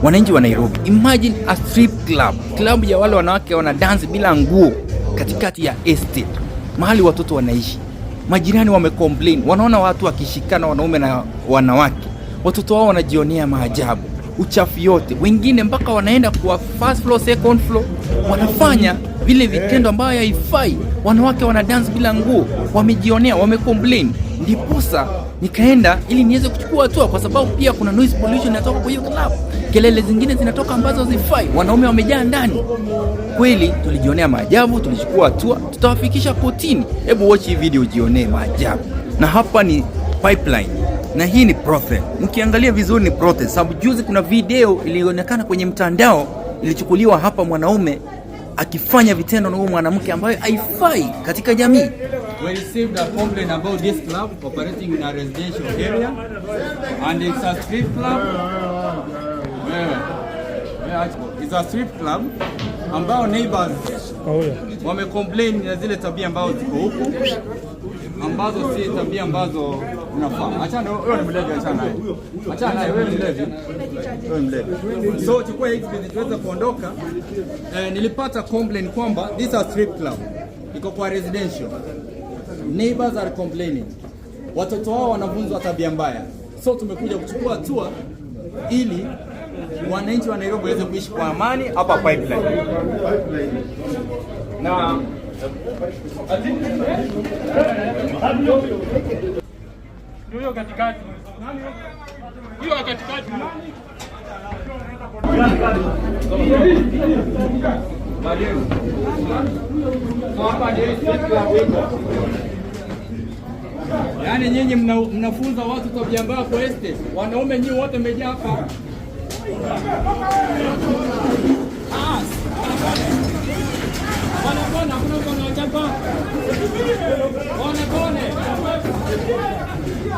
Wananchi wa Nairobi, imagine a strip club ya wale wanawake wana dance bila nguo katikati ya estate, mahali watoto wanaishi. Majirani wamecomplain, wanaona watu wakishikana, wanaume na wanawake. Watoto wao wanajionea maajabu, uchafu yote. Wengine mpaka wanaenda kwa first floor, second floor, wanafanya vile vitendo ambayo haifai. Wanawake wana dance bila nguo, wamejionea, wamecomplain. Ndiposa nikaenda ili niweze kuchukua hatua, kwa sababu pia kuna noise pollution inatoka kwa hiyo club. Kelele zingine zinatoka ambazo hazifai, wanaume wamejaa ndani. Kweli tulijionea maajabu, tulichukua hatua, tutawafikisha kotini. Hebu watch hii video ujionee maajabu. Na hapa ni Pipeline na hii ni Prothel. Mkiangalia vizuri ni Prothel, sababu juzi kuna video ilionekana kwenye mtandao, ilichukuliwa hapa mwanaume akifanya vitendo na huyo mwanamke ambayo haifai katika jamii. We received a complaint about this club operating in a residential area, and it's a strip club. It's a strip club ambao neighbors wamecomplain na zile tabia ambazo ziko huku, ambazo si tabia ambazo unafaa. Achana wewe, ni mlevi, achana naye. Achana naye, wewe ni mlevi. Wewe mlevi. So chukua hii experience tuweza kuondoka. Nilipata complaint kwamba this is a strip club. Iko kwa residential. Neighbors are complaining. Watoto wao wanavunzwa tabia mbaya. So tumekuja kuchukua hatua ili wananchi wa Nairobi waweze kuishi kwa amani hapa Pipeline. Na hiyo katikati. Hiyo katikati. yaani nyinyi mnafunza watu tabia mbaya kwa estate. Wanaume nyinyi wote mmejaa hapa. Wanapona, hakuna mtu anachapa. Wanapone.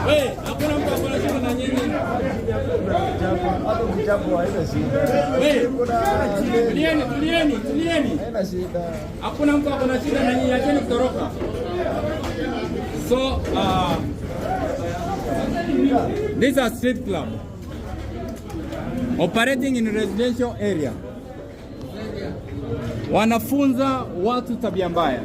Wewe, hakuna mtu anachapa na nyinyi. Hapo mchapo haina shida. Wewe, tulieni. Haina shida. Hakuna mtu akona shida na nyinyi, acheni kutoroka. So, this is a strip club operating in a residential area. Wanafunza watu tabia mbaya.